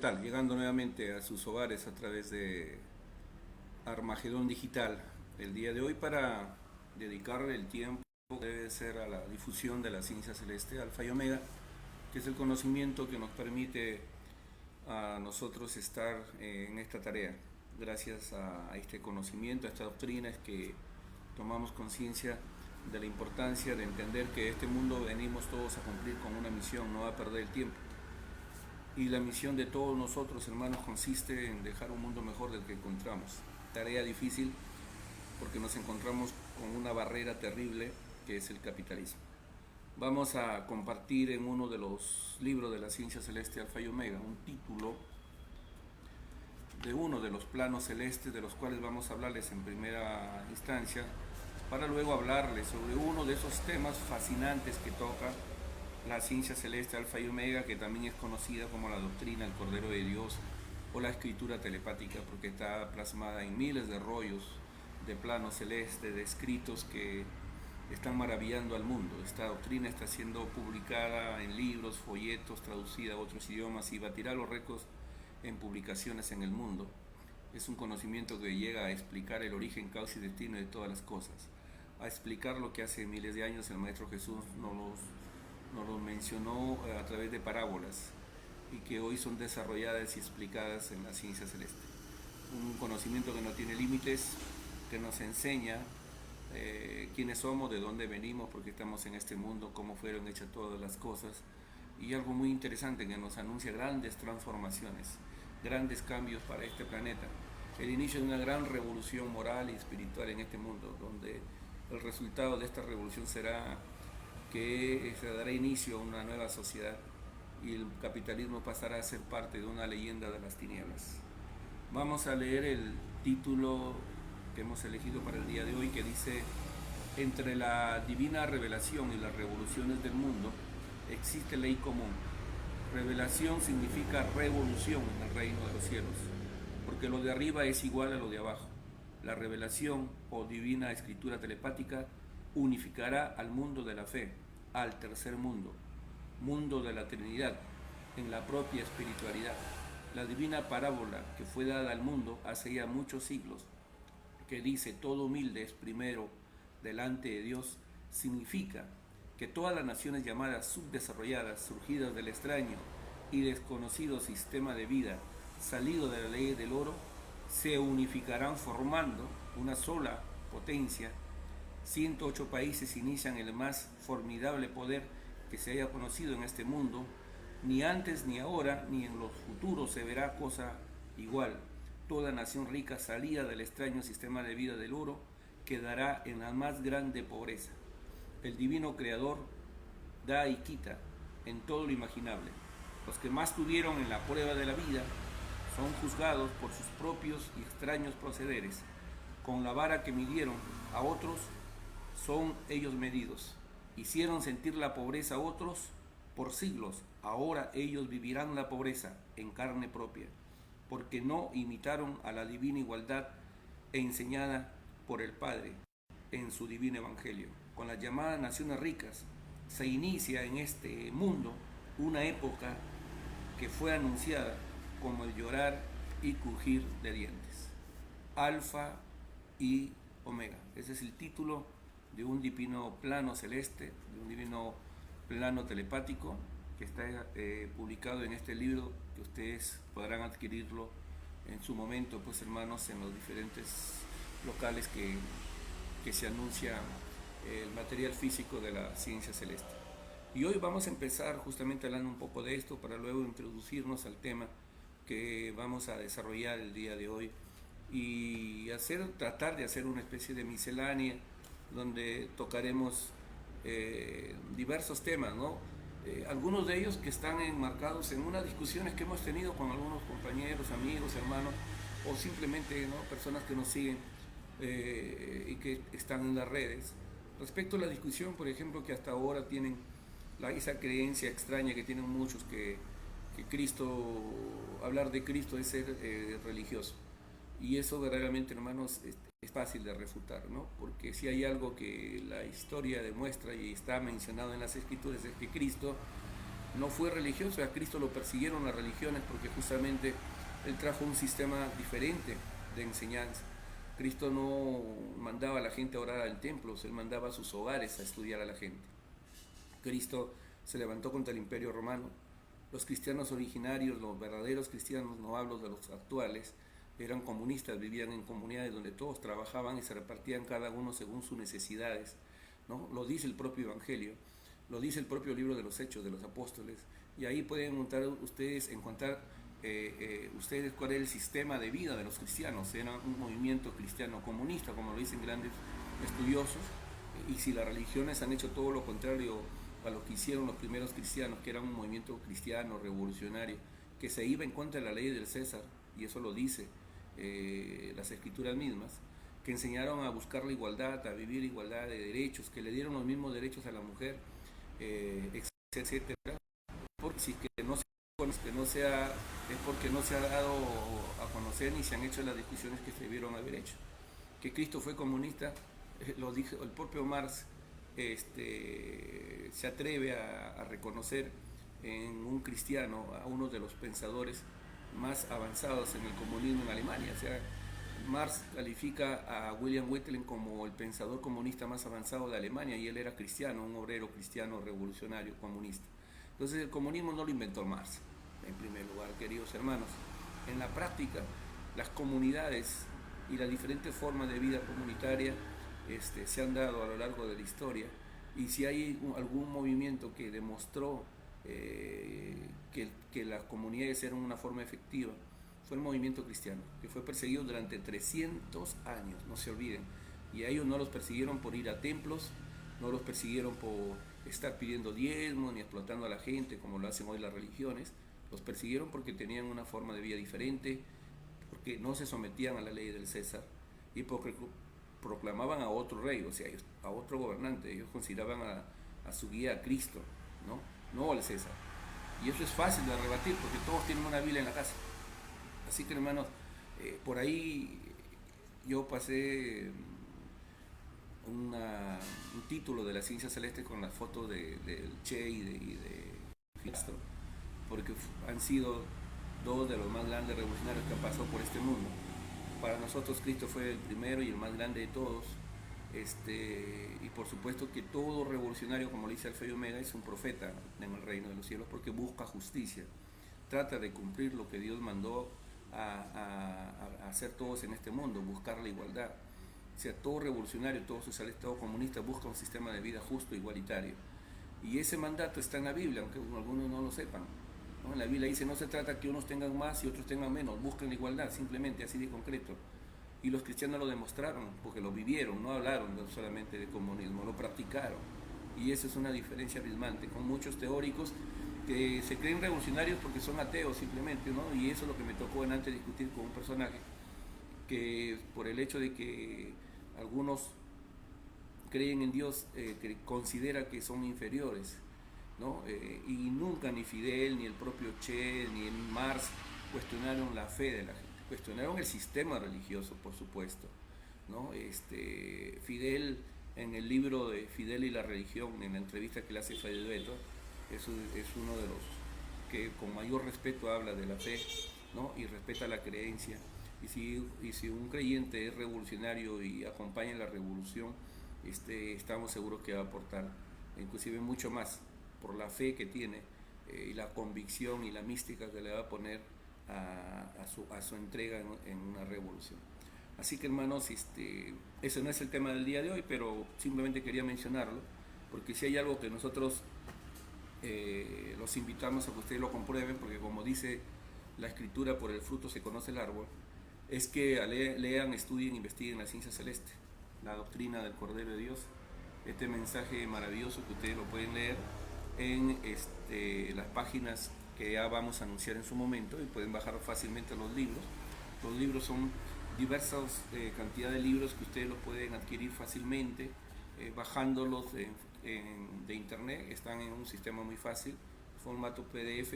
tal? Llegando nuevamente a sus hogares a través de Armagedón Digital el día de hoy para dedicarle el tiempo que debe ser a la difusión de la ciencia celeste, Alfa y Omega, que es el conocimiento que nos permite a nosotros estar en esta tarea. Gracias a este conocimiento, a esta doctrina, es que tomamos conciencia de la importancia de entender que este mundo venimos todos a cumplir con una misión, no a perder el tiempo. Y la misión de todos nosotros, hermanos, consiste en dejar un mundo mejor del que encontramos. Tarea difícil porque nos encontramos con una barrera terrible que es el capitalismo. Vamos a compartir en uno de los libros de la ciencia celeste Alfa y Omega un título de uno de los planos celestes, de los cuales vamos a hablarles en primera instancia, para luego hablarles sobre uno de esos temas fascinantes que toca la ciencia celeste Alfa y Omega, que también es conocida como la doctrina del Cordero de Dios o la escritura telepática, porque está plasmada en miles de rollos de plano celeste, de escritos que están maravillando al mundo. Esta doctrina está siendo publicada en libros, folletos, traducida a otros idiomas y batirá los récords en publicaciones en el mundo. Es un conocimiento que llega a explicar el origen, causa y destino de todas las cosas, a explicar lo que hace miles de años el Maestro Jesús nos lo mencionó a través de parábolas y que hoy son desarrolladas y explicadas en la ciencia celeste. Un conocimiento que no tiene límites, que nos enseña quiénes somos, de dónde venimos, por qué estamos en este mundo, cómo fueron hechas todas las cosas, y algo muy interesante que nos anuncia grandes transformaciones, grandes cambios para este planeta, el inicio de una gran revolución moral y espiritual en este mundo, donde el resultado de esta revolución será que se dará inicio a una nueva sociedad y el capitalismo pasará a ser parte de una leyenda de las tinieblas. Vamos a leer el título que hemos elegido para el día de hoy, que dice: entre la divina revelación y las revoluciones del mundo existe ley común. Revelación significa revolución en el reino de los cielos, porque lo de arriba es igual a lo de abajo. La revelación o divina escritura telepática unificará al mundo de la fe, al tercer mundo, mundo de la Trinidad, en la propia espiritualidad. La divina parábola que fue dada al mundo hace ya muchos siglos, que dice todo humilde es primero delante de Dios, significa que todas las naciones llamadas subdesarrolladas, surgidas del extraño y desconocido sistema de vida salido de la ley del oro, se unificarán formando una sola potencia. 108 países inician el más formidable poder que se haya conocido en este mundo. Ni antes, ni ahora, ni en los futuros se verá cosa igual. Toda nación rica salida del extraño sistema de vida del oro quedará en la más grande pobreza. El divino creador da y quita en todo lo imaginable. Los que más tuvieron en la prueba de la vida son juzgados por sus propios y extraños procederes. Con la vara que midieron a otros, son ellos medidos. Hicieron sentir la pobreza a otros por siglos. Ahora ellos vivirán la pobreza en carne propia, porque no imitaron a la divina igualdad enseñada por el Padre en su divino evangelio. Con las llamadas naciones ricas se inicia en este mundo una época que fue anunciada como el llorar y crujir de dientes. Alfa y Omega. Ese es el título de un divino plano celeste, de un divino plano telepático que está publicado en este libro, que ustedes podrán adquirirlo en su momento, pues hermanos, en los diferentes locales que se anuncia el material físico de la ciencia celeste. Y hoy vamos a empezar justamente hablando un poco de esto para luego introducirnos al tema que vamos a desarrollar el día de hoy y tratar de hacer una especie de miscelánea donde tocaremos diversos temas, ¿no? Algunos de ellos que están enmarcados en unas discusiones que hemos tenido con algunos compañeros, amigos, hermanos, o simplemente, ¿no?, personas que nos siguen y que están en las redes. Respecto a la discusión, por ejemplo, que hasta ahora tienen esa creencia extraña que tienen muchos, que Cristo, hablar de Cristo es ser religioso. Y eso verdaderamente, hermanos, es fácil de refutar, ¿no? Porque si hay algo que la historia demuestra y está mencionado en las Escrituras es que Cristo no fue religioso. A Cristo lo persiguieron las religiones porque justamente él trajo un sistema diferente de enseñanza. Cristo no mandaba a la gente a orar en templos, él mandaba a sus hogares a estudiar a la gente. Cristo se levantó contra el Imperio Romano. Los cristianos originarios, los verdaderos cristianos, no hablo de los actuales, eran comunistas, vivían en comunidades donde todos trabajaban y se repartían cada uno según sus necesidades, ¿no? Lo dice el propio Evangelio, lo dice el propio libro de los Hechos de los Apóstoles, y ahí pueden encontrar ustedes cuál es el sistema de vida de los cristianos. Era un movimiento cristiano comunista, como lo dicen grandes estudiosos, y si las religiones han hecho todo lo contrario a lo que hicieron los primeros cristianos, que era un movimiento cristiano revolucionario, que se iba en contra de la ley del César, y eso lo dice las escrituras mismas, que enseñaron a buscar la igualdad, a vivir igualdad de derechos, que le dieron los mismos derechos a la mujer, etcétera, porque si que no sea, es porque no se ha dado a conocer ni se han hecho las discusiones que se debieron haber hecho. Que Cristo fue comunista, lo dijo el propio Marx, se atreve a reconocer en un cristiano a uno de los pensadores más avanzados en el comunismo en Alemania. O sea, Marx califica a William Wittlin como el pensador comunista más avanzado de Alemania, y él era cristiano, un obrero cristiano revolucionario comunista. Entonces el comunismo no lo inventó Marx, en primer lugar, queridos hermanos. En la práctica, las comunidades y las diferentes formas de vida comunitaria se han dado a lo largo de la historia, y si hay algún movimiento que demostró que las comunidades eran una forma efectiva, fue el movimiento cristiano, que fue perseguido durante 300 años, no se olviden. Y a ellos no los persiguieron por ir a templos, no los persiguieron por estar pidiendo diezmos ni explotando a la gente como lo hacen hoy las religiones. Los persiguieron porque tenían una forma de vida diferente, porque no se sometían a la ley del César y porque proclamaban a otro rey, o sea, a otro gobernante. Ellos consideraban a su guía, a Cristo, no al César. Y eso es fácil de rebatir porque todos tienen una Biblia en la casa. Así que, hermanos, por ahí yo pasé un título de la ciencia celeste con las fotos del Che y de Cristo, porque han sido dos de los más grandes revolucionarios que han pasado por este mundo. Para nosotros Cristo fue el primero y el más grande de todos, y por supuesto que todo revolucionario, como le dice Alfa y Omega, es un profeta en el reino de los cielos, porque busca justicia, trata de cumplir lo que Dios mandó a hacer todos en este mundo, buscar la igualdad. O sea, todo revolucionario, todo socialista, todo comunista busca un sistema de vida justo, igualitario. Y ese mandato está en la Biblia, aunque algunos no lo sepan, ¿no? En la Biblia dice, no se trata que unos tengan más y otros tengan menos, busquen la igualdad, simplemente así de concreto. Y los cristianos lo demostraron, porque lo vivieron, no hablaron solamente de comunismo, lo practicaron. Y eso es una diferencia abismante, con muchos teóricos que se creen revolucionarios porque son ateos simplemente, ¿no? Y eso es lo que me tocó en antes discutir con un personaje, que por el hecho de que algunos creen en Dios, que considera que son inferiores, ¿no? Y nunca ni Fidel, ni el propio Che, ni el Marx cuestionaron la fe de la gente, cuestionaron el sistema religioso, por supuesto, ¿no? Fidel, en el libro de Fidel y la religión, en la entrevista que le hace Fede Dueto, es uno de los que con mayor respeto habla de la fe, ¿no? Y respeta la creencia. Y si un creyente es revolucionario y acompaña la revolución, estamos seguros que va a aportar inclusive mucho más por la fe que tiene, y la convicción y la mística que le va a poner a su entrega en una revolución. Así que, hermanos, ese no es el tema del día de hoy, pero simplemente quería mencionarlo, porque si hay algo que nosotros los invitamos a que ustedes lo comprueben, porque como dice la escritura, por el fruto se conoce el árbol, es que lean, estudien, investiguen la ciencia celeste, la doctrina del Cordero de Dios. Este mensaje maravilloso que ustedes lo pueden leer en las páginas que ya vamos a anunciar en su momento, y pueden bajar fácilmente los libros. Los libros son diversas cantidad de libros que ustedes los pueden adquirir fácilmente, bajándolos de internet. Están en un sistema muy fácil, formato PDF,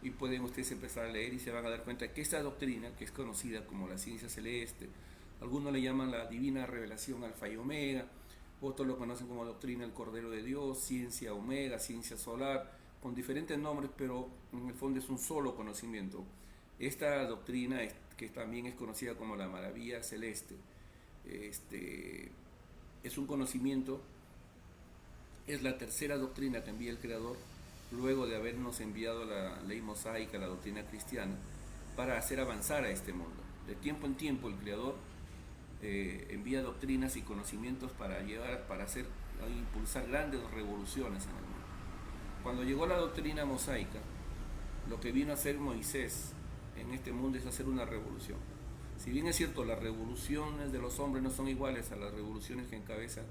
y pueden ustedes empezar a leer y se van a dar cuenta que esta doctrina, que es conocida como la ciencia celeste, algunos le llaman la divina revelación Alfa y Omega, otros lo conocen como doctrina del Cordero de Dios, ciencia Omega, ciencia solar, con diferentes nombres, pero en el fondo es un solo conocimiento. Esta doctrina, que también es conocida como la maravilla celeste, es un conocimiento, es la tercera doctrina que envía el Creador, luego de habernos enviado la ley mosaica, la doctrina cristiana, para hacer avanzar a este mundo. De tiempo en tiempo el Creador envía doctrinas y conocimientos para impulsar grandes revoluciones en el mundo. Cuando llegó la doctrina mosaica, lo que vino a hacer Moisés en este mundo es hacer una revolución. Si bien es cierto, las revoluciones de los hombres no son iguales a las revoluciones que encabeza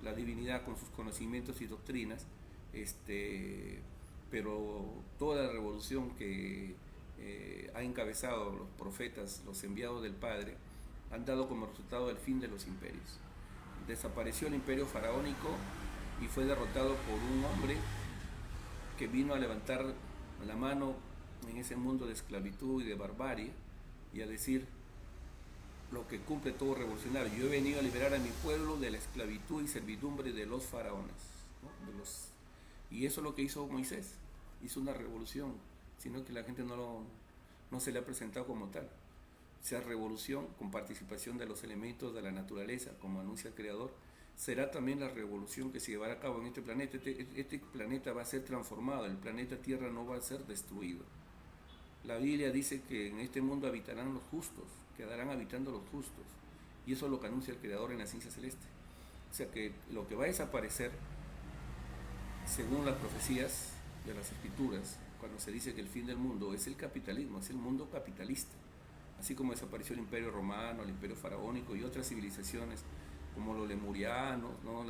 la divinidad con sus conocimientos y doctrinas, pero toda la revolución que ha encabezado los profetas, los enviados del Padre, han dado como resultado el fin de los imperios. Desapareció el imperio faraónico y fue derrotado por un hombre que vino a levantar la mano en ese mundo de esclavitud y de barbarie y a decir lo que cumple todo revolucionario: yo he venido a liberar a mi pueblo de la esclavitud y servidumbre de los faraones, ¿no? Y eso es lo que hizo Moisés, hizo una revolución, sino que la gente no se le ha presentado como tal. Esa revolución, con participación de los elementos de la naturaleza, como anuncia el Creador, será también la revolución que se llevará a cabo en este planeta. Este planeta va a ser transformado, el planeta Tierra no va a ser destruido. La Biblia dice que en este mundo habitarán los justos, quedarán habitando los justos, y eso es lo que anuncia el Creador en la ciencia celeste. O sea que lo que va a desaparecer, según las profecías de las Escrituras, cuando se dice que el fin del mundo es el capitalismo, es el mundo capitalista, así como desapareció el imperio romano, el imperio faraónico y otras civilizaciones como los lemurianos, ¿no?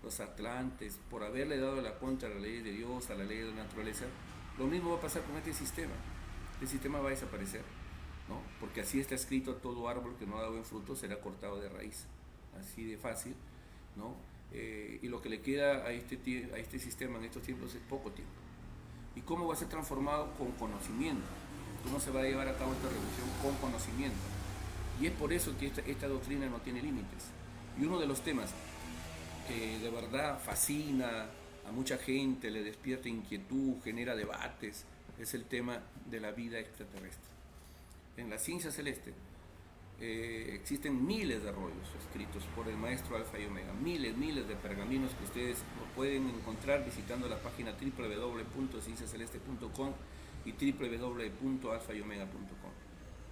Los atlantes, por haberle dado la contra a la ley de Dios, a la ley de la naturaleza. Lo mismo va a pasar con este sistema. El sistema va a desaparecer, ¿no? Porque así está escrito: todo árbol que no da buen fruto será cortado de raíz. Así de fácil, ¿no? Y lo que le queda a este sistema en estos tiempos es poco tiempo. ¿Y cómo va a ser transformado? Con conocimiento. ¿Cómo se va a llevar a cabo esta revolución? Con conocimiento. Y es por eso que esta doctrina no tiene límites. Y uno de los temas que de verdad fascina a mucha gente, le despierta inquietud, genera debates, es el tema de la vida extraterrestre. En la ciencia celeste existen miles de rollos escritos por el maestro Alfa y Omega, miles de pergaminos que ustedes pueden encontrar visitando la página www.cienciaceleste.com y www.alfayomega.com.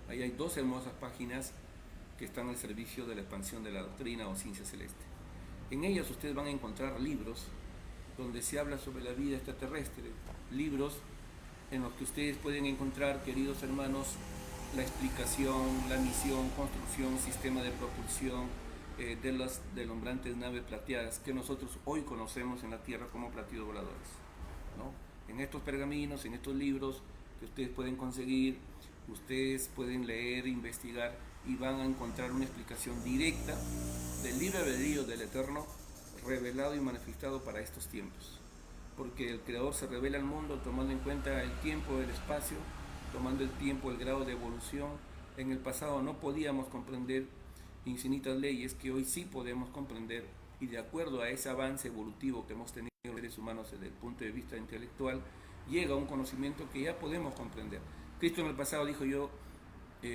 Ahí hay dos hermosas páginas que están al servicio de la expansión de la doctrina o ciencia celeste. En ellas ustedes van a encontrar libros donde se habla sobre la vida extraterrestre, libros en los que ustedes pueden encontrar, queridos hermanos, la explicación, la misión, construcción, sistema de propulsión de las deslumbrantes naves plateadas que nosotros hoy conocemos en la Tierra como platillos voladores, ¿no? En estos pergaminos, en estos libros que ustedes pueden conseguir, ustedes pueden leer, investigar y van a encontrar una explicación directa del libre albedrío del Eterno revelado y manifestado para estos tiempos. Porque el Creador se revela al mundo tomando en cuenta el tiempo, el espacio, tomando el tiempo, el grado de evolución. En el pasado no podíamos comprender infinitas leyes que hoy sí podemos comprender, y de acuerdo a ese avance evolutivo que hemos tenido los seres humanos desde el punto de vista intelectual, llega un conocimiento que ya podemos comprender. Cristo en el pasado dijo: yo,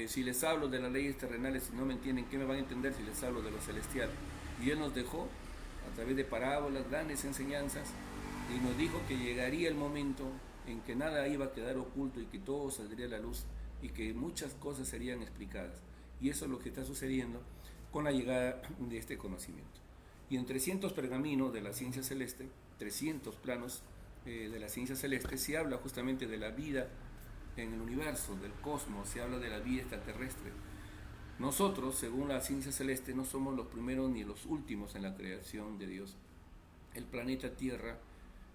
si les hablo de las leyes terrenales y no me entienden, ¿qué me van a entender si les hablo de lo celestial? Y Él nos dejó, a través de parábolas, grandes enseñanzas, y nos dijo que llegaría el momento en que nada iba a quedar oculto y que todo saldría a la luz y que muchas cosas serían explicadas. Y eso es lo que está sucediendo con la llegada de este conocimiento. Y en 300 pergaminos de la ciencia celeste, 300 planos de la ciencia celeste, se habla justamente de la vida en el universo, del cosmos, se habla de la vida extraterrestre. Nosotros, según la ciencia celeste, no somos los primeros ni los últimos en la creación de Dios. El planeta Tierra,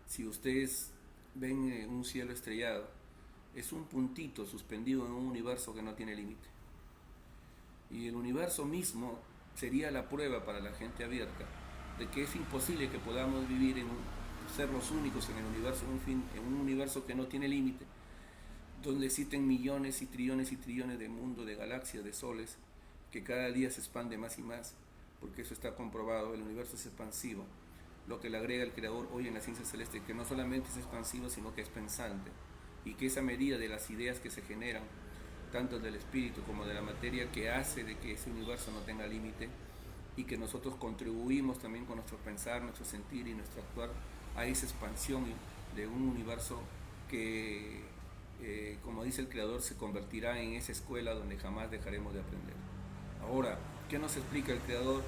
si ustedes ven un cielo estrellado, es un puntito suspendido en un universo que no tiene límite. Y el universo mismo sería la prueba para la gente abierta de que es imposible que podamos vivir ser los únicos en el universo, en un universo que no tiene límite, donde existen millones y trillones de mundos, de galaxias, de soles, que cada día se expande más y más, porque eso está comprobado, el universo es expansivo. lo que le agrega el Creador hoy en la ciencia celeste, que no solamente es expansivo, sino que es pensante, y que esa medida de las ideas que se generan, tanto del espíritu como de la materia, que hace de que ese universo no tenga límite, y que nosotros contribuimos también con nuestro pensar, nuestro sentir y nuestro actuar a esa expansión de un universo que, como dice el Creador, se convertirá en esa escuela donde jamás dejaremos de aprender. Ahora, ¿qué nos explica el Creador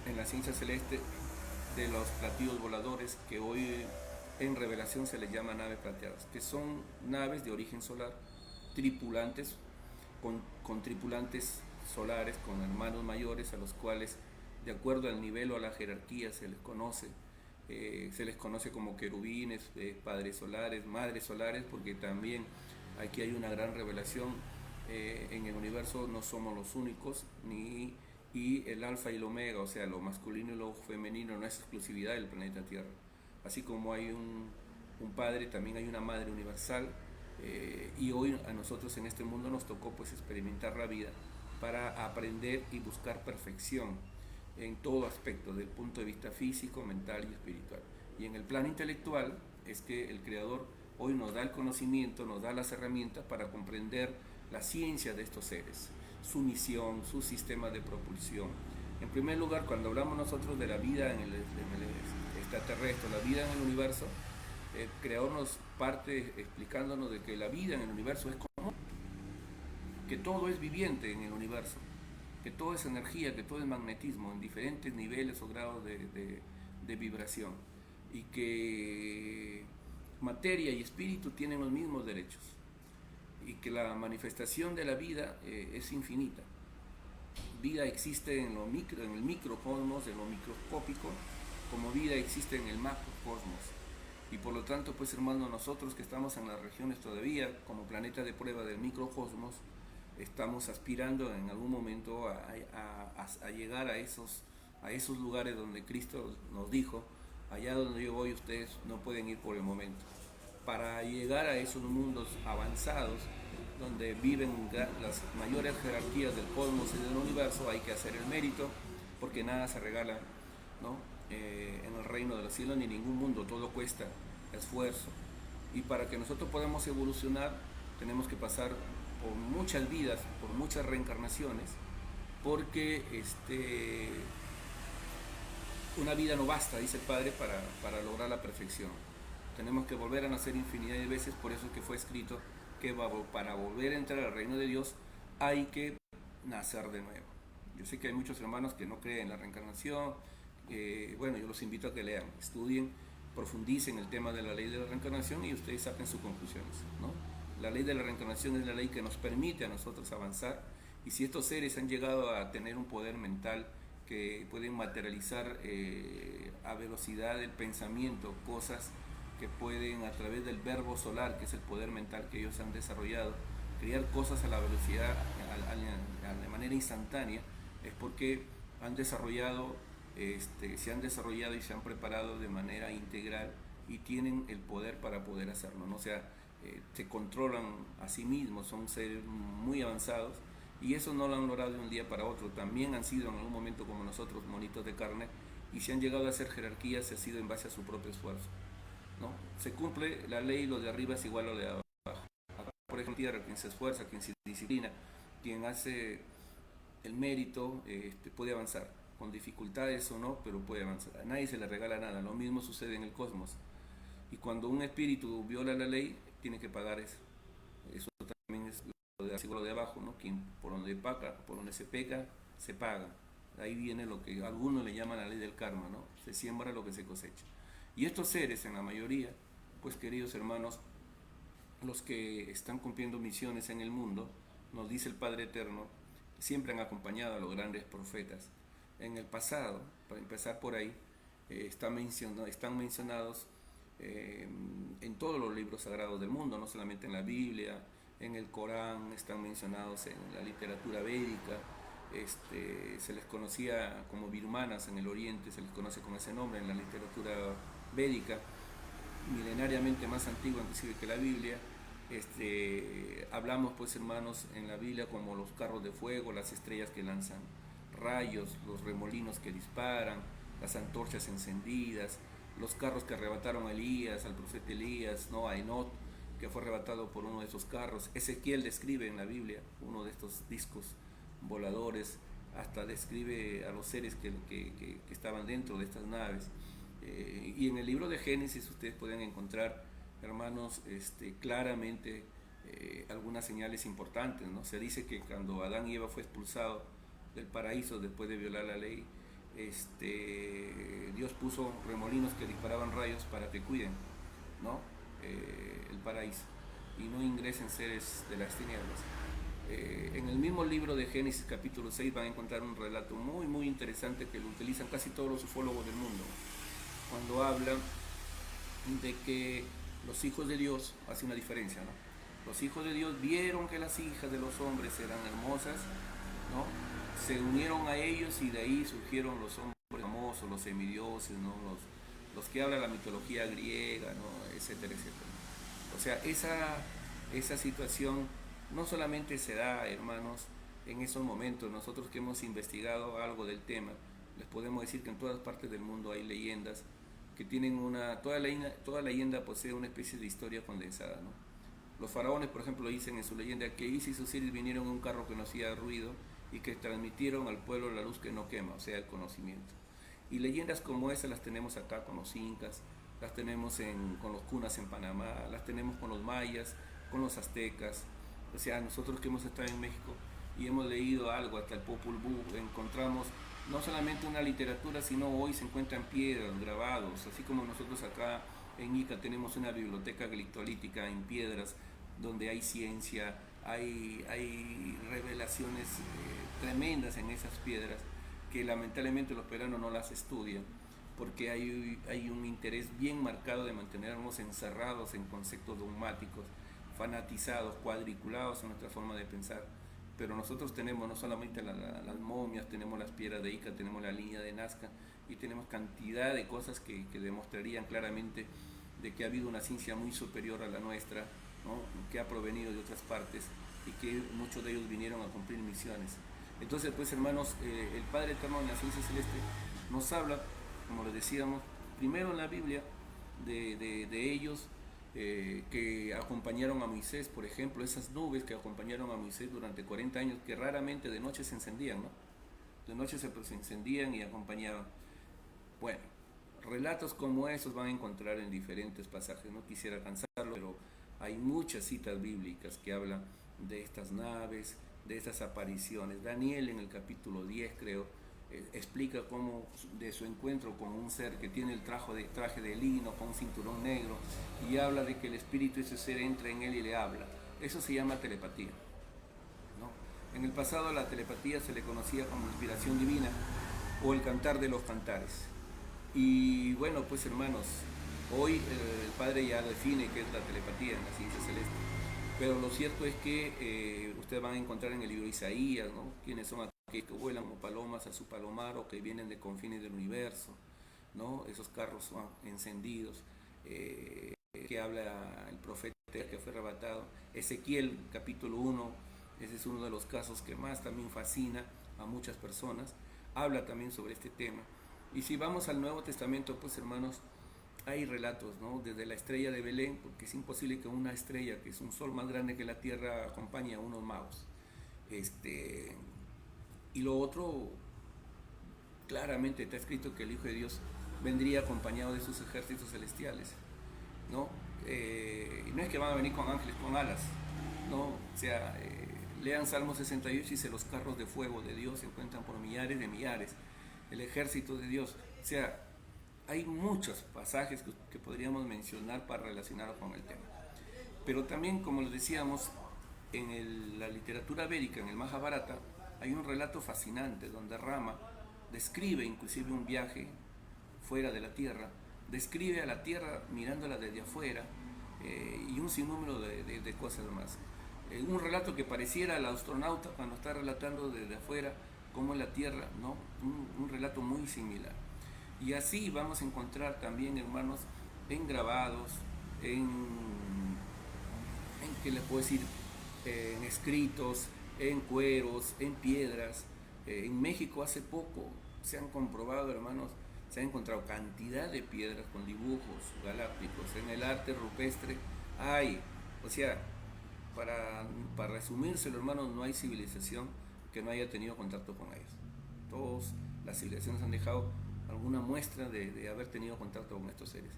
en la ciencia celeste de los platillos voladores, que hoy en revelación se les llama naves plateadas, que son naves de origen solar, tripulantes, con tripulantes solares, con hermanos mayores a los cuales, de acuerdo al nivel o a la jerarquía, se les conoce como querubines, padres solares, madres solares, porque también aquí hay una gran revelación. En el universo no somos los únicos, y el alfa y el omega, o sea, lo masculino y lo femenino, no es exclusividad del planeta Tierra. Así como hay un padre, también hay una madre universal, y hoy a nosotros en este mundo nos tocó pues experimentar la vida para aprender y buscar perfección en todo aspecto, desde el punto de vista físico, mental y espiritual. Y en el plano intelectual es que el Creador hoy nos da el conocimiento, nos da las herramientas para comprender la ciencia de estos seres, su misión, su sistema de propulsión. En primer lugar, cuando hablamos nosotros de la vida en el extraterrestre, la vida en el universo, el Creador nos parte explicándonos de que la vida en el universo es común, que todo es viviente en el universo, que todo es energía, que todo es magnetismo en diferentes niveles o grados de vibración, y que materia y espíritu tienen los mismos derechos, y que la manifestación de la vida es infinita. Vida existe en el microcosmos, en lo microscópico, como vida existe en el macrocosmos. Y por lo tanto, pues hermanos, nosotros que estamos en las regiones todavía como planeta de prueba del microcosmos, estamos aspirando en algún momento a llegar a esos lugares donde Cristo nos dijo: allá donde yo voy ustedes no pueden ir por el momento. Para llegar a esos mundos avanzados donde viven las mayores jerarquías del cosmos y del universo, hay que hacer el mérito, porque nada se regala, ¿no? En el reino de los cielos, ni ningún mundo, todo cuesta esfuerzo. Y para que nosotros podamos evolucionar, tenemos que pasar por muchas vidas, por muchas reencarnaciones, porque una vida no basta, dice el Padre, para lograr la perfección. Tenemos que volver a nacer infinidad de veces, por eso es que fue escrito que para volver a entrar al reino de Dios hay que nacer de nuevo. Yo sé que hay muchos hermanos que no creen en la reencarnación. Bueno, yo los invito a que lean, estudien, profundicen el tema de la ley de la reencarnación y ustedes saquen sus conclusiones, ¿no? La ley de la reencarnación es la ley que nos permite a nosotros avanzar, y si estos seres han llegado a tener un poder mental que pueden materializar a velocidad del pensamiento cosas que pueden, a través del verbo solar, que es el poder mental que ellos han desarrollado, crear cosas a la velocidad, de manera instantánea, es porque han desarrollado, se han desarrollado y se han preparado de manera integral y tienen el poder para poder hacerlo, ¿no? O sea, se controlan a sí mismos, son seres muy avanzados, y eso no lo han logrado de un día para otro. También han sido en algún momento como nosotros, monitos de carne, y si han llegado a hacer jerarquías, se ha sido en base a su propio esfuerzo, ¿no? Se cumple la ley, lo de arriba es igual a lo de abajo. Por ejemplo, tierra, quien se esfuerza, quien se disciplina, quien hace el mérito, puede avanzar, con dificultades o no, pero puede avanzar. A nadie se le regala nada. Lo mismo sucede en el cosmos. Y cuando un espíritu viola la ley, tiene que pagar eso. Eso también es lo de abajo, ¿no? Quien por donde paga, por donde se peca, se paga. Ahí viene lo que algunos le llaman la ley del karma, ¿no? Se siembra lo que se cosecha. Y estos seres, en la mayoría, pues queridos hermanos, los que están cumpliendo misiones en el mundo, nos dice el Padre Eterno, siempre han acompañado a los grandes profetas. En el pasado, para empezar por ahí, están mencionados en todos los libros sagrados del mundo, no solamente en la Biblia, en el Corán, están mencionados en la literatura védica. Se les conocía como birmanas en el oriente, se les conoce con ese nombre en la literatura védica, milenariamente más antigua inclusive que la Biblia. Hablamos pues hermanos en la Biblia como los carros de fuego, las estrellas que lanzan rayos, los remolinos que disparan, las antorchas encendidas, los carros que arrebataron a Elías, al profeta Elías, ¿no? A Enoch, que fue arrebatado por uno de esos carros. Ezequiel describe en la Biblia uno de estos discos voladores, hasta describe a los seres que estaban dentro de estas naves. Y en el libro de Génesis ustedes pueden encontrar, hermanos, claramente algunas señales importantes, ¿no? Se dice que cuando Adán y Eva fue expulsado del paraíso después de violar la ley, Dios puso remolinos que disparaban rayos para que cuiden, ¿no? El paraíso y no ingresen seres de las tinieblas. En el mismo libro de Génesis capítulo 6 van a encontrar un relato muy interesante que lo utilizan casi todos los ufólogos del mundo, cuando hablan de que los hijos de Dios, hace una diferencia, ¿no? Los hijos de Dios vieron que las hijas de los hombres eran hermosas, ¿no? Se unieron a ellos y de ahí surgieron los hombres famosos, los semidioses, ¿no? Los que habla la mitología griega, ¿no? Etcétera. O sea, esa situación no solamente se da, hermanos, en esos momentos. Nosotros que hemos investigado algo del tema, les podemos decir que en todas partes del mundo hay leyendas que tienen toda leyenda posee una especie de historia condensada, ¿no? Los faraones, por ejemplo, dicen en su leyenda que Isis y Osiris vinieron en un carro que no hacía ruido y que transmitieron al pueblo la luz que no quema, o sea, el conocimiento. Y leyendas como esas las tenemos acá con los incas, las tenemos con los cunas en Panamá, las tenemos con los mayas, con los aztecas. O sea, nosotros que hemos estado en México y hemos leído algo, hasta el Popol Vuh, encontramos no solamente una literatura, sino hoy se encuentran piedras, grabados, así como nosotros acá en Ica tenemos una biblioteca gliptolítica en piedras, donde hay ciencia, hay revelaciones tremendas en esas piedras, que lamentablemente los peruanos no las estudian, porque hay un interés bien marcado de mantenernos encerrados en conceptos dogmáticos, fanatizados, cuadriculados en nuestra forma de pensar. Pero nosotros tenemos no solamente las momias, tenemos las piedras de Ica, tenemos la línea de Nazca y tenemos cantidad de cosas que demostrarían claramente de que ha habido una ciencia muy superior a la nuestra, ¿no? Que ha provenido de otras partes y que muchos de ellos vinieron a cumplir misiones. Entonces, pues hermanos, el Padre Eterno en la ciencia celeste nos habla, como les decíamos, primero en la Biblia de ellos, que acompañaron a Moisés, por ejemplo, esas nubes que acompañaron a Moisés durante 40 años, que raramente de noche se encendían, ¿no? De noche se encendían y acompañaban. Bueno, relatos como esos van a encontrar en diferentes pasajes, no quisiera cansarlo, pero hay muchas citas bíblicas que hablan de estas naves, de estas apariciones. Daniel en el capítulo 10, creo, explica cómo de su encuentro con un ser que tiene el traje de lino, con un cinturón negro, y habla de que el espíritu de ese ser entra en él y le habla. Eso se llama telepatía, ¿no? En el pasado la telepatía se le conocía como inspiración divina o el cantar de los cantares. Y bueno, pues hermanos, hoy el Padre ya define qué es la telepatía en la ciencia celeste. Pero lo cierto es que ustedes van a encontrar en el libro de Isaías, ¿no? Quienes son aquellos que vuelan como palomas a su palomar o que vienen de confines del universo, ¿no? Esos carros son encendidos, que habla el profeta que fue arrebatado. Ezequiel, capítulo 1, ese es uno de los casos que más también fascina a muchas personas. Habla también sobre este tema. Y si vamos al Nuevo Testamento, pues hermanos, hay relatos, ¿no? Desde la estrella de Belén, porque es imposible que una estrella, que es un sol más grande que la Tierra, acompañe a unos magos. Y lo otro, claramente está escrito que el Hijo de Dios vendría acompañado de sus ejércitos celestiales, ¿no? Y no es que van a venir con ángeles con alas, ¿no? O sea, lean Salmo 68 y dice: los carros de fuego de Dios se encuentran por millares de millares, el ejército de Dios. O sea, hay muchos pasajes que podríamos mencionar para relacionarlo con el tema. Pero también, como les decíamos, en la literatura védica, en el Mahabharata, hay un relato fascinante donde Rama describe inclusive un viaje fuera de la Tierra, describe a la Tierra mirándola desde afuera, y un sinnúmero de cosas más. Un relato que pareciera al astronauta cuando está relatando desde afuera cómo es la Tierra, ¿no? Un relato muy similar. Y así vamos a encontrar también, hermanos, en grabados, ¿qué les puedo decir? En escritos, en cueros, en piedras. En México hace poco se han comprobado, hermanos, se han encontrado cantidad de piedras con dibujos galácticos. En el arte rupestre hay, o sea, para resumírselo, hermanos, no hay civilización que no haya tenido contacto con ellos. Todas las civilizaciones han dejado alguna muestra de haber tenido contacto con estos seres.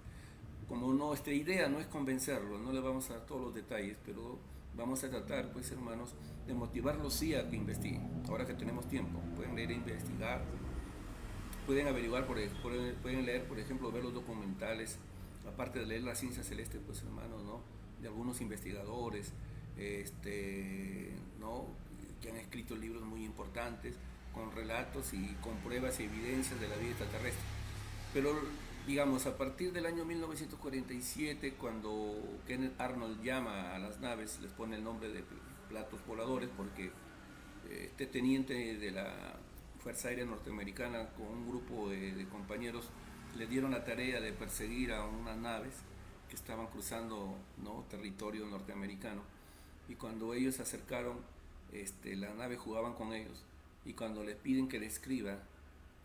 Como nuestra idea no es convencerlos, no les vamos a dar todos los detalles, pero vamos a tratar, pues, hermanos, de motivarlos sí a que investiguen. Ahora que tenemos tiempo, pueden leer e investigar, pueden averiguar, pueden leer, por ejemplo, ver los documentales, aparte de leer la ciencia celeste, pues, hermanos, ¿no? De algunos investigadores, ¿no? Que han escrito libros muy importantes con relatos y con pruebas y evidencias de la vida extraterrestre. Pero, digamos, a partir del año 1947, cuando Kenneth Arnold llama a las naves, les pone el nombre de platos voladores, porque este teniente de la Fuerza Aérea Norteamericana con un grupo de compañeros le dieron la tarea de perseguir a unas naves que estaban cruzando, ¿no?, territorio norteamericano, y cuando ellos se acercaron, las naves jugaban con ellos, y cuando les piden que describa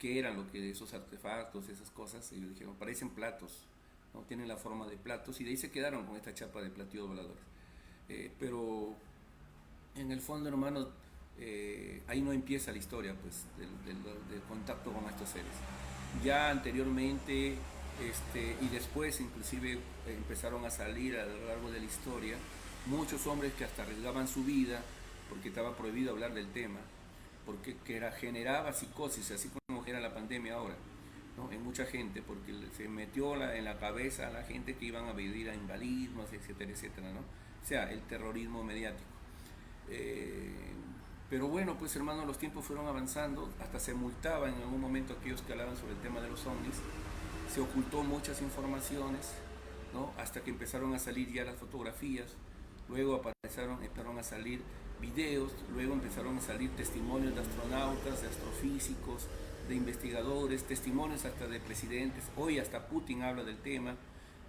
qué eran lo que esos artefactos, esas cosas, ellos dijeron, parecen platos, ¿no? Tienen la forma de platos, y de ahí se quedaron con esta chapa de platillos voladores. Pero en el fondo, hermanos, ahí no empieza la historia, pues, del contacto con estos seres. Ya anteriormente, y después inclusive empezaron a salir a lo largo de la historia muchos hombres que hasta arriesgaban su vida porque estaba prohibido hablar del tema, porque generaba psicosis, así como era la pandemia ahora, ¿no?, en mucha gente, porque se metió en la cabeza a la gente que iban a vivir a invalismos, etcétera, etcétera, ¿no? O sea, el terrorismo mediático. Pero bueno, pues, hermanos, los tiempos fueron avanzando, hasta se multaba en algún momento a aquellos que hablaban sobre el tema de los ovnis, se ocultó muchas informaciones, ¿no?, hasta que empezaron a salir ya las fotografías, luego empezaron a salir videos, luego empezaron a salir testimonios de astronautas, de astrofísicos, de investigadores, testimonios hasta de presidentes. Hoy hasta Putin habla del tema,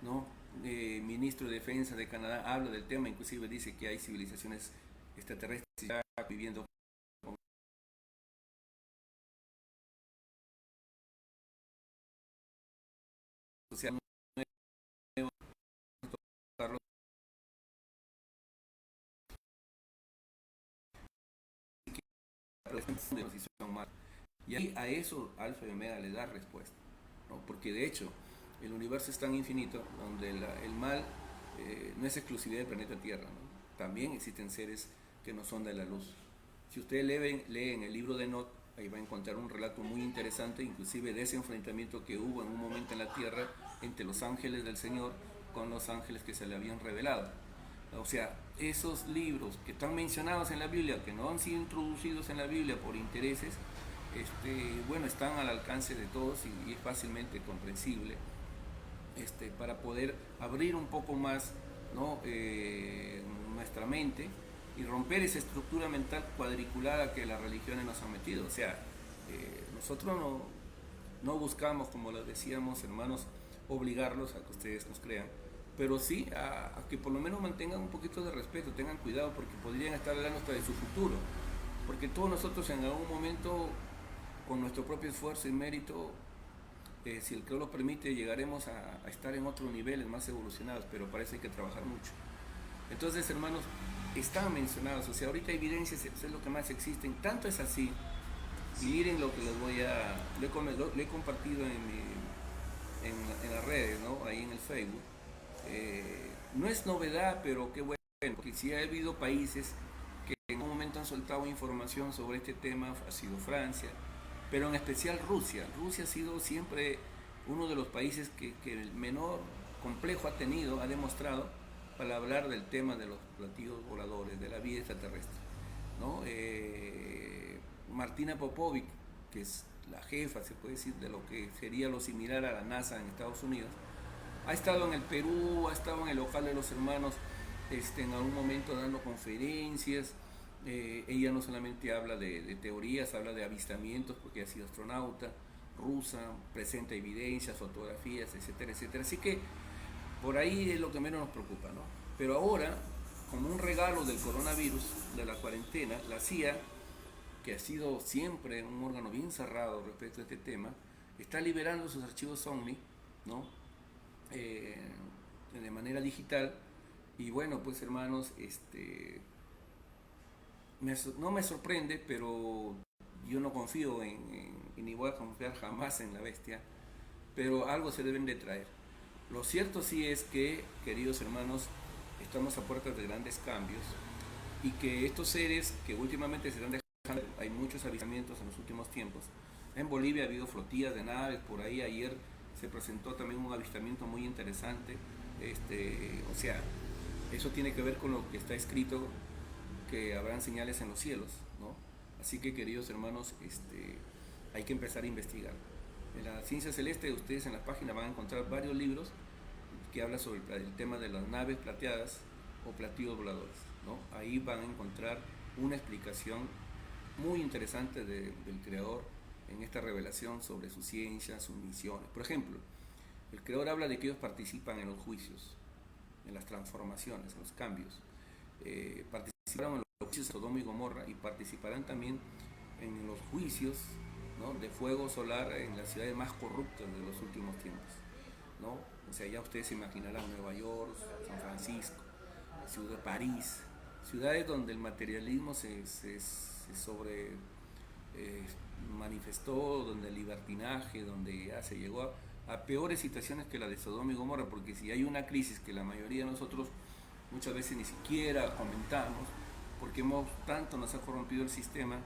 ¿no? Ministro de Defensa de Canadá habla del tema, inclusive dice que hay civilizaciones extraterrestres ya viviendo con... O sea, no y ahí a eso Alfa y Omega le da respuesta, ¿no? Porque de hecho el universo es tan infinito donde el mal no es exclusividad del planeta Tierra, ¿no? También existen seres que no son de la luz. Si ustedes leen el libro de Enoch, ahí va a encontrar un relato muy interesante, inclusive de ese enfrentamiento que hubo en un momento en la Tierra entre los ángeles del Señor con los ángeles que se le habían revelado. O sea, esos libros que están mencionados en la Biblia, que no han sido introducidos en la Biblia por intereses, bueno, están al alcance de todos y es fácilmente comprensible, para poder abrir un poco más, ¿no?, nuestra mente y romper esa estructura mental cuadriculada que las religiones nos han metido. O sea, nosotros no buscamos, como les decíamos, hermanos, obligarlos a que ustedes nos crean, pero sí a que por lo menos mantengan un poquito de respeto, tengan cuidado, porque podrían estar hablando hasta de su futuro, porque todos nosotros en algún momento, con nuestro propio esfuerzo y mérito, si el Creador lo permite, llegaremos a estar en otros niveles más evolucionados, pero para eso hay que trabajar mucho. Entonces, hermanos, están mencionados, o sea, ahorita evidencias es lo que más existen, tanto es así, y miren lo que les lo he compartido en las redes, ¿no?, ahí en el Facebook. No es novedad, pero qué bueno, porque sí ha habido países que en un momento han soltado información sobre este tema, ha sido Francia, pero en especial Rusia. Rusia ha sido siempre uno de los países que el menor complejo ha demostrado para hablar del tema de los platillos voladores, de la vida extraterrestre, ¿no? Martina Popovic, que es la jefa, se puede decir, de lo que sería lo similar a la NASA en Estados Unidos, ha estado en el Perú, ha estado en el local de los hermanos, en algún momento dando conferencias. Ella no solamente habla de teorías, habla de avistamientos, porque ha sido astronauta rusa, presenta evidencias, fotografías, etcétera, etcétera. Así que por ahí es lo que menos nos preocupa, ¿no? Pero ahora, como un regalo del coronavirus, de la cuarentena, la CIA, que ha sido siempre un órgano bien cerrado respecto a este tema, está liberando sus archivos Omni, ¿no? De manera digital. Y bueno, pues hermanos, no me sorprende, pero yo no confío y ni voy a confiar jamás en la bestia, pero algo se deben de traer. Lo cierto sí es que, queridos hermanos, estamos a puertas de grandes cambios y que estos seres que últimamente se están dejando, hay muchos avistamientos en los últimos tiempos. En Bolivia ha habido flotillas de naves, por ahí ayer se presentó también un avistamiento muy interesante. O sea, eso tiene que ver con lo que está escrito, que habrán señales en los cielos, ¿no? Así que, queridos hermanos, hay que empezar a investigar. En la ciencia celeste, ustedes en la página van a encontrar varios libros que hablan sobre el tema de las naves plateadas o platillos voladores, ¿no? Ahí van a encontrar una explicación muy interesante del Creador en esta revelación sobre su ciencia, sus misiones. Por ejemplo, el Creador habla de que ellos participan en los juicios, en las transformaciones, en los cambios. Participaron en los juicios de Sodoma y Gomorra y participarán también en los juicios, ¿no?, de fuego solar en las ciudades más corruptas de los últimos tiempos, ¿no? O sea, ya ustedes se imaginarán Nueva York, San Francisco, Ciudad de París, ciudades donde el materialismo se sobre manifestó, donde el libertinaje, donde ya se llegó a peores situaciones que la de Sodoma y Gomorra, porque si hay una crisis que la mayoría de nosotros muchas veces ni siquiera comentamos, porque tanto nos ha corrompido el sistema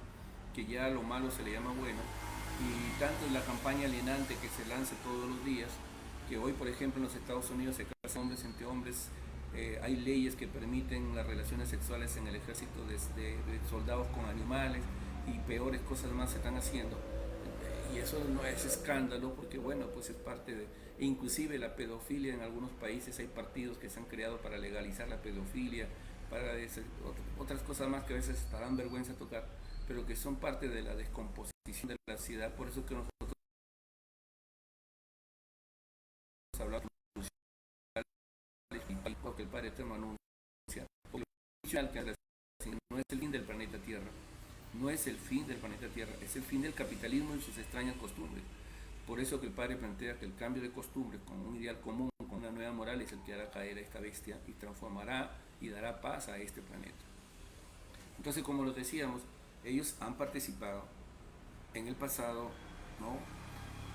que ya lo malo se le llama bueno, y tanto es la campaña alienante que se lanza todos los días, que hoy, por ejemplo, en los Estados Unidos se casan hombres entre hombres, hay leyes que permiten las relaciones sexuales en el ejército de soldados con animales, y peores cosas más se están haciendo. Y eso no es escándalo, porque bueno, pues es parte de, inclusive la pedofilia en algunos países, hay partidos que se han creado para legalizar la pedofilia, para otras cosas más que a veces dan vergüenza tocar, pero que son parte de la descomposición de la sociedad. Por eso que nosotros hablamos de que el Padre Eterno anuncia, porque no es el fin del planeta Tierra, no es el fin del planeta Tierra, es el fin del capitalismo y sus extrañas costumbres. Por eso que el Padre plantea que el cambio de costumbres con un ideal común, con una nueva moral, es el que hará caer a esta bestia y transformará y dará paz a este planeta. Entonces, como lo decíamos, ellos han participado en el pasado, ¿no?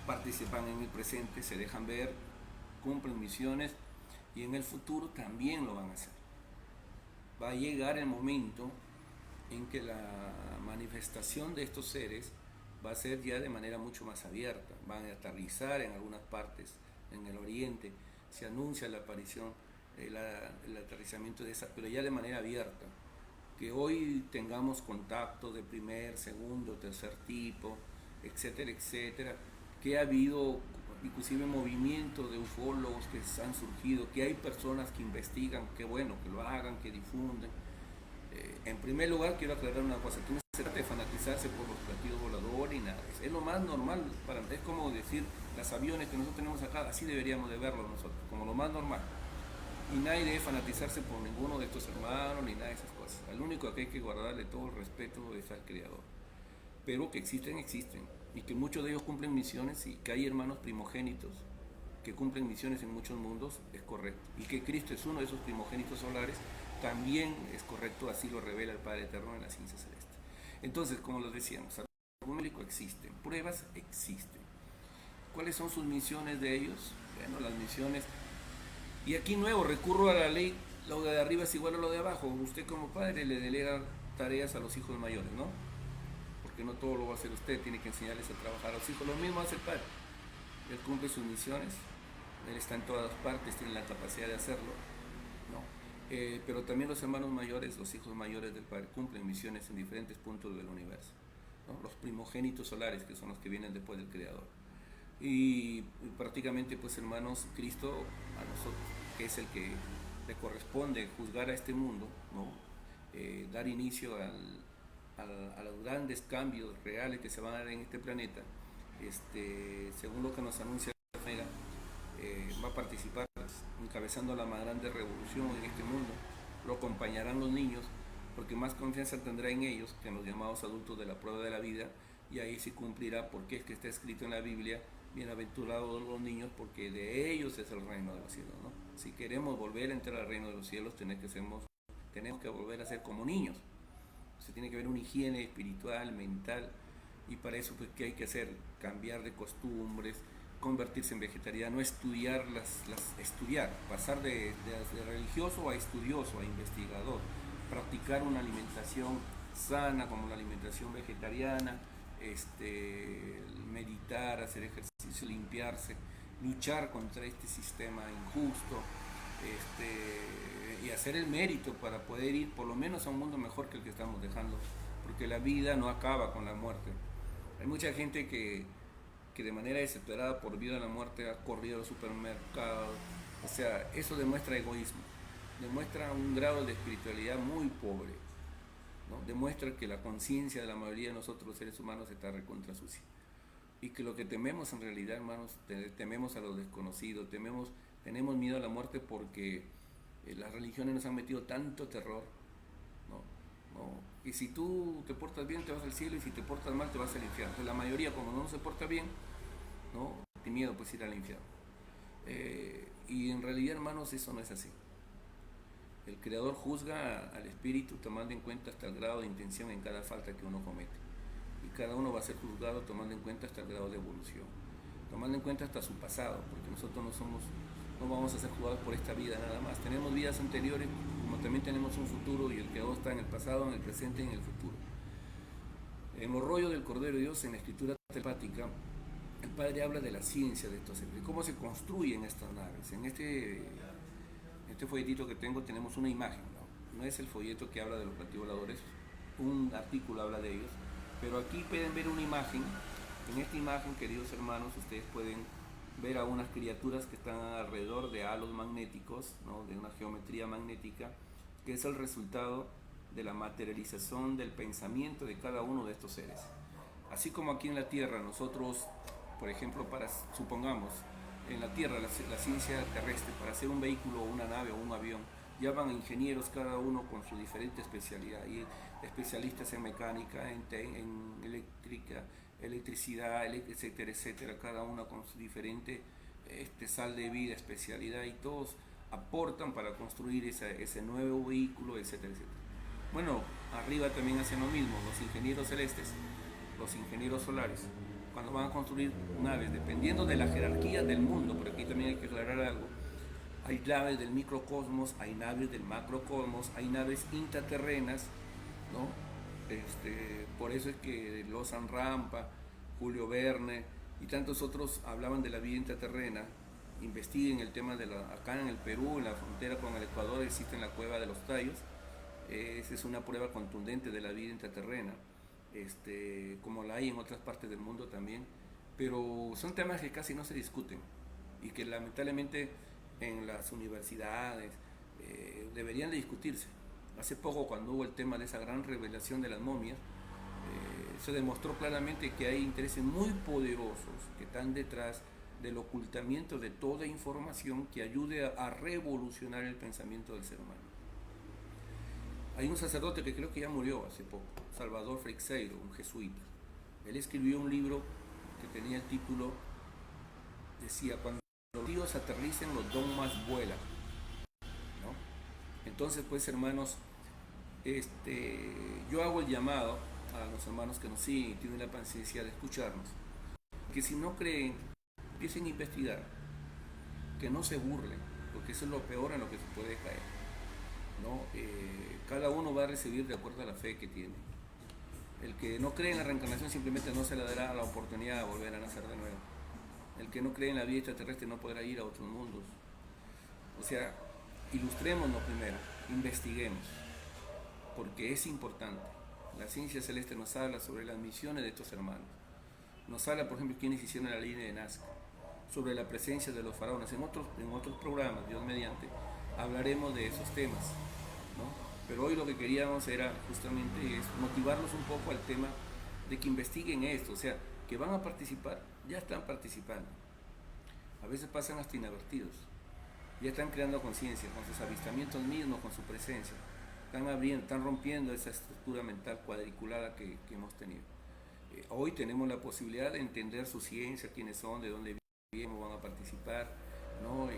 Participan en el presente, se dejan ver, cumplen misiones y en el futuro también lo van a hacer. Va a llegar el momento en que la manifestación de estos seres va a ser ya de manera mucho más abierta, van a aterrizar en algunas partes, en el oriente, se anuncia la aparición, el aterrizamiento de esa, pero ya de manera abierta, que hoy tengamos contacto de primer, segundo, tercer tipo, etcétera, etcétera, que ha habido inclusive movimientos de ufólogos que han surgido, que hay personas que investigan, que bueno, que lo hagan, que difunden. En primer lugar, quiero aclarar una cosa, que no se trata de fanatizarse por los platillos voladores y nada, es lo más normal, es como decir, los aviones que nosotros tenemos acá, así deberíamos de verlos nosotros, como lo más normal. Y nadie debe fanatizarse por ninguno de estos hermanos, ni nada de esas cosas. Al único que hay que guardarle todo el respeto es al Creador. Pero que existen, existen. Y que muchos de ellos cumplen misiones y que hay hermanos primogénitos que cumplen misiones en muchos mundos, es correcto. Y que Cristo es uno de esos primogénitos solares, también es correcto, así lo revela el Padre Eterno en la ciencia celeste. Entonces, como les decíamos, argumentos existen, pruebas existen. ¿Cuáles son sus misiones de ellos? Bueno, las misiones... Y aquí nuevo, recurro a la ley, lo de arriba es igual a lo de abajo. Usted como padre le delega tareas a los hijos mayores, ¿no? Porque no todo lo va a hacer usted, tiene que enseñarles a trabajar a los hijos. Lo mismo hace el padre. Él cumple sus misiones, él está en todas partes, tiene la capacidad de hacerlo, ¿no? Pero también los hermanos mayores, los hijos mayores del Padre, cumplen misiones en diferentes puntos del universo, ¿no? Los primogénitos solares, que son los que vienen después del Creador. Y prácticamente, pues hermanos, Cristo a nosotros, que es el que le corresponde juzgar a este mundo, ¿no? Dar inicio a los grandes cambios reales que se van a dar en este planeta, según lo que nos anuncia la Omega, va a participar encabezando la más grande revolución en este mundo. Lo acompañarán los niños, porque más confianza tendrá en ellos que en los llamados adultos de la prueba de la vida, y ahí se cumplirá, porque es que está escrito en la Biblia bienaventurados los niños porque de ellos es el reino de los cielos, ¿no? Si queremos volver a entrar al reino de los cielos, tenemos que volver a ser como niños. Se tiene que haber una higiene espiritual, mental, y para eso pues ¿qué hay que hacer? Cambiar de costumbres, convertirse en vegetariano, estudiar, pasar de religioso a estudioso, a investigador, practicar una alimentación sana como la alimentación vegetariana, meditar, hacer ejercicio, limpiarse, luchar contra este sistema injusto, y hacer el mérito para poder ir por lo menos a un mundo mejor que el que estamos dejando, porque la vida no acaba con la muerte. Hay mucha gente que de manera desesperada por vida a la muerte ha corrido al supermercado. O sea, eso demuestra egoísmo, demuestra un grado de espiritualidad muy pobre, ¿no? Demuestra que la conciencia de la mayoría de nosotros los seres humanos está recontra sucia. Y que lo que tememos en realidad, hermanos, tememos a lo desconocido, tenemos miedo a la muerte porque las religiones nos han metido tanto terror, ¿no? ¿No? Y si tú te portas bien te vas al cielo y si te portas mal te vas al infierno. Entonces, la mayoría, como no se porta bien, ¿no? Tiene miedo pues ir al infierno. Y en realidad, hermanos, eso no es así. El Creador juzga al espíritu tomando en cuenta hasta el grado de intención en cada falta que uno comete. Y cada uno va a ser juzgado tomando en cuenta hasta el grado de evolución, tomando en cuenta hasta su pasado, porque nosotros no vamos a ser juzgados por esta vida nada más. Tenemos vidas anteriores, como también tenemos un futuro, y el Creador está en el pasado, en el presente y en el futuro. En los rollos del Cordero de Dios, en la escritura telepática, el Padre habla de la ciencia de estos seres, de cómo se construyen estas naves. En este folletito que tengo tenemos una imagen, ¿no? No es el folleto que habla de los platillos voladores, un artículo habla de ellos, pero aquí pueden ver una imagen. En esta imagen, queridos hermanos, ustedes pueden ver a unas criaturas que están alrededor de halos magnéticos, ¿no? De una geometría magnética, que es el resultado de la materialización del pensamiento de cada uno de estos seres. Así como aquí en la Tierra nosotros, por ejemplo, supongamos, en la Tierra, la ciencia terrestre, para hacer un vehículo, una nave o un avión, llaman a ingenieros cada uno con su diferente especialidad, y especialistas en mecánica, en eléctrica, electricidad, etcétera, etcétera, cada uno con su diferente sal de vida, especialidad, y todos aportan para construir ese nuevo vehículo, etcétera, etcétera. Bueno, arriba también hacen lo mismo, los ingenieros celestes, los ingenieros solares, cuando van a construir naves, dependiendo de la jerarquía del mundo, pero aquí también hay que aclarar algo. Hay naves del microcosmos, hay naves del macrocosmos, hay naves intraterrenas, ¿no? Por eso es que Lozan Rampa, Julio Verne y tantos otros hablaban de la vida intraterrena. Investiguen el tema acá en el Perú, en la frontera con el Ecuador, existe la cueva de los Tallos. Esa es una prueba contundente de la vida intraterrena, como la hay en otras partes del mundo también, pero son temas que casi no se discuten y que lamentablemente en las universidades deberían de discutirse. Hace poco, cuando hubo el tema de esa gran revelación de las momias, se demostró claramente que hay intereses muy poderosos que están detrás del ocultamiento de toda información que ayude a revolucionar el pensamiento del ser humano. Hay un sacerdote que creo que ya murió hace poco, Salvador Freixeiro, un jesuita. Él escribió un libro que tenía el título, decía, cuando los ríos aterricen, los dogmas vuelan, ¿no? Entonces, pues, hermanos, yo hago el llamado a los hermanos que nos siguen y tienen la paciencia de escucharnos, que si no creen, empiecen a investigar, que no se burlen, porque eso es lo peor en lo que se puede caer, ¿no? Cada uno va a recibir de acuerdo a la fe que tiene. El que no cree en la reencarnación simplemente no se le dará la oportunidad de volver a nacer de nuevo. El que no cree en la vida extraterrestre no podrá ir a otros mundos. O sea, ilustrémonos primero, investiguemos, porque es importante. La ciencia celeste nos habla sobre las misiones de estos hermanos. Nos habla, por ejemplo, quiénes hicieron la línea de Nazca, sobre la presencia de los faraones. En otros programas, Dios mediante, hablaremos de esos temas, ¿no? Pero hoy lo que queríamos era justamente motivarlos un poco al tema de que investiguen esto, o sea, que van a participar, ya están participando. A veces pasan hasta inadvertidos, ya están creando conciencia con sus avistamientos mismos, con su presencia, están rompiendo esa estructura mental cuadriculada que hemos tenido. Hoy tenemos la posibilidad de entender su ciencia, quiénes son, de dónde vienen, cómo van a participar, ¿no?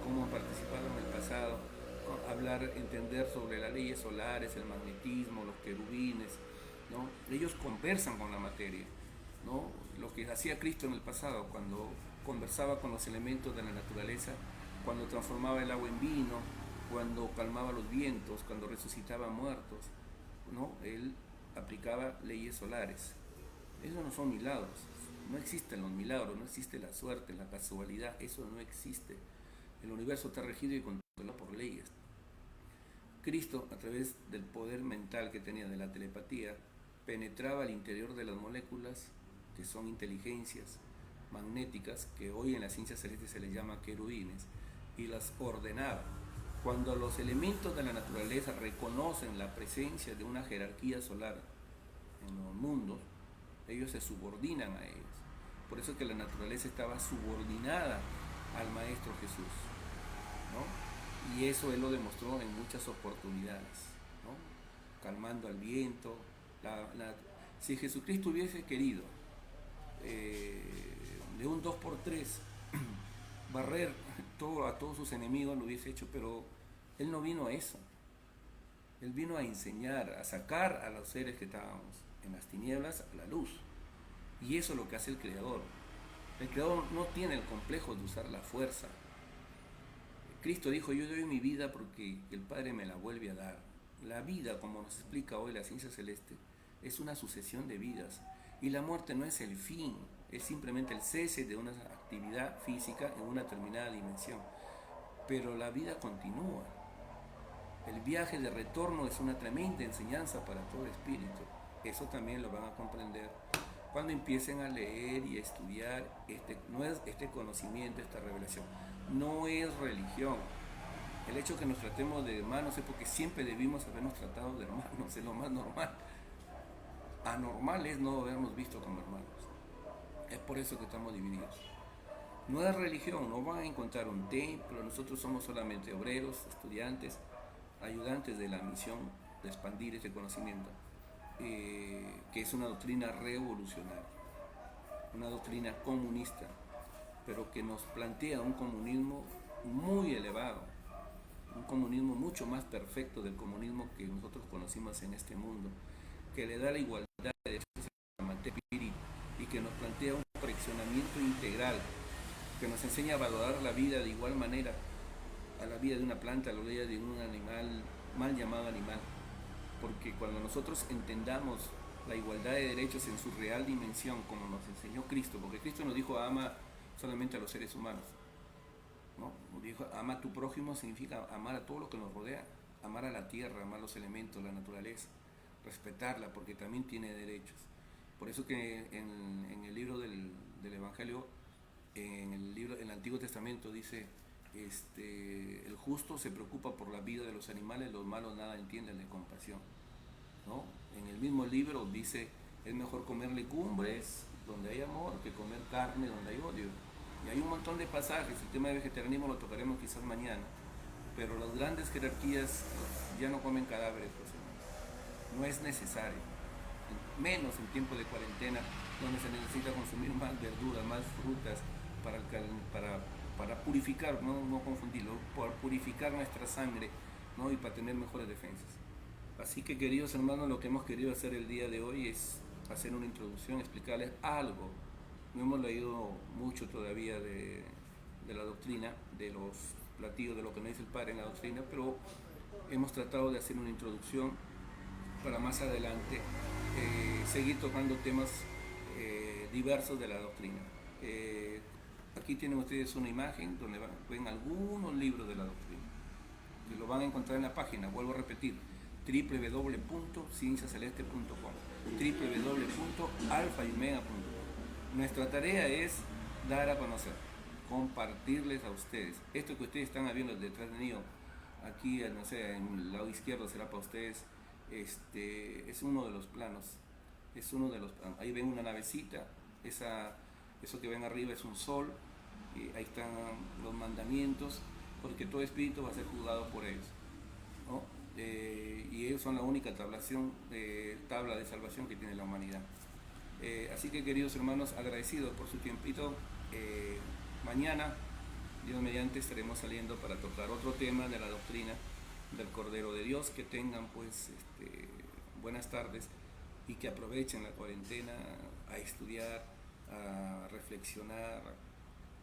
Cómo han participado en el pasado, hablar, entender sobre las leyes solares, el magnetismo, los querubines, ¿no? Ellos conversan con la materia, ¿no? Lo que hacía Cristo en el pasado, cuando conversaba con los elementos de la naturaleza, cuando transformaba el agua en vino, cuando calmaba los vientos, cuando resucitaba muertos, ¿no? Él aplicaba leyes solares. Esos no son milagros, no existen los milagros, no existe la suerte, la casualidad, eso no existe. El universo está regido y controlado por leyes. Cristo, a través del poder mental que tenía de la telepatía, penetraba al interior de las moléculas, que son inteligencias magnéticas, que hoy en la ciencia celeste se les llama querubines, y las ordenaba. Cuando los elementos de la naturaleza reconocen la presencia de una jerarquía solar en los mundos, ellos se subordinan a ellos. Por eso que la naturaleza estaba subordinada al Maestro Jesús, ¿no? Y eso él lo demostró en muchas oportunidades, ¿no? Calmando al viento. Si Jesucristo hubiese querido de un 2x3 barrer a todos sus enemigos, lo hubiese hecho, pero él no vino a eso. Él vino a enseñar, a sacar a los seres que estábamos en las tinieblas a la luz. Y eso es lo que hace el Creador. El Creador no tiene el complejo de usar la fuerza. Cristo dijo, yo doy mi vida porque el Padre me la vuelve a dar. La vida, como nos explica hoy la ciencia celeste, es una sucesión de vidas. Y la muerte no es el fin, es simplemente el cese de una actividad física en una determinada dimensión. Pero la vida continúa. El viaje de retorno es una tremenda enseñanza para todo espíritu. Eso también lo van a comprender cuando empiecen a leer y a estudiar este conocimiento, esta revelación. No es religión. El hecho que nos tratemos de hermanos es porque siempre debimos habernos tratado de hermanos, es lo más normal. Anormal es no habernos visto como hermanos. Es por eso que estamos divididos. No es religión, no van a encontrar un templo, nosotros somos solamente obreros, estudiantes, ayudantes de la misión de expandir este conocimiento, que es una doctrina revolucionaria, una doctrina comunista, pero que nos plantea un comunismo muy elevado, un comunismo mucho más perfecto del comunismo que nosotros conocimos en este mundo, que le da la igualdad de derechos a la materia y que nos plantea un fraccionamiento integral, que nos enseña a valorar la vida de igual manera a la vida de una planta, a la vida de un animal, mal llamado animal. Porque cuando nosotros entendamos la igualdad de derechos en su real dimensión, como nos enseñó Cristo, porque Cristo nos dijo ama solamente a los seres humanos, ¿no? Nos dijo ama a tu prójimo significa amar a todo lo que nos rodea, amar a la tierra, amar los elementos, la naturaleza, respetarla porque también tiene derechos. Por eso que en el libro del Evangelio, en el Antiguo Testamento dice, el justo se preocupa por la vida de los animales, los malos nada entienden de compasión, ¿no? En el mismo libro dice, es mejor comer legumbres donde hay amor que comer carne donde hay odio. Y hay un montón de pasajes, el tema de vegetarianismo lo tocaremos quizás mañana, pero las grandes jerarquías ya no comen cadáveres, pues, no es necesario, menos en tiempo de cuarentena, donde se necesita consumir más verduras, más frutas para purificar, no confundirlo, para purificar nuestra sangre, ¿no? Y para tener mejores defensas. Así que, queridos hermanos, lo que hemos querido hacer el día de hoy es hacer una introducción, explicarles algo. No hemos leído mucho todavía de la doctrina, de los platillos, de lo que nos dice el Padre en la doctrina, pero hemos tratado de hacer una introducción para más adelante seguir tocando temas diversos de la doctrina. Aquí tienen ustedes una imagen donde ven algunos libros de la doctrina, que lo van a encontrar en la página, vuelvo a repetir, www.cienciaceleste.com, www.alfayomega.com. Nuestra tarea es dar a conocer, compartirles a ustedes. Esto que ustedes están viendo detrás de mí, aquí, no sé, en el lado izquierdo será para ustedes, es uno de los planos, ahí ven una navecita, eso que ven arriba es un sol, y ahí están los mandamientos, porque todo espíritu va a ser juzgado por ellos, ¿no? Y ellos son la única tabla de salvación que tiene la humanidad. Así que, queridos hermanos, agradecidos por su tiempito. Mañana, Dios mediante, estaremos saliendo para tocar otro tema de la doctrina del Cordero de Dios. Que tengan pues buenas tardes y que aprovechen la cuarentena a estudiar, a reflexionar,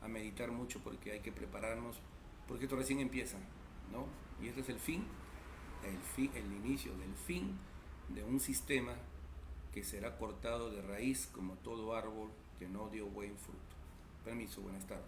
a meditar mucho, porque hay que prepararnos, porque esto recién empieza, ¿no? Y este es el inicio del fin de un sistema que será cortado de raíz como todo árbol que no dio buen fruto. Permiso, buenas tardes.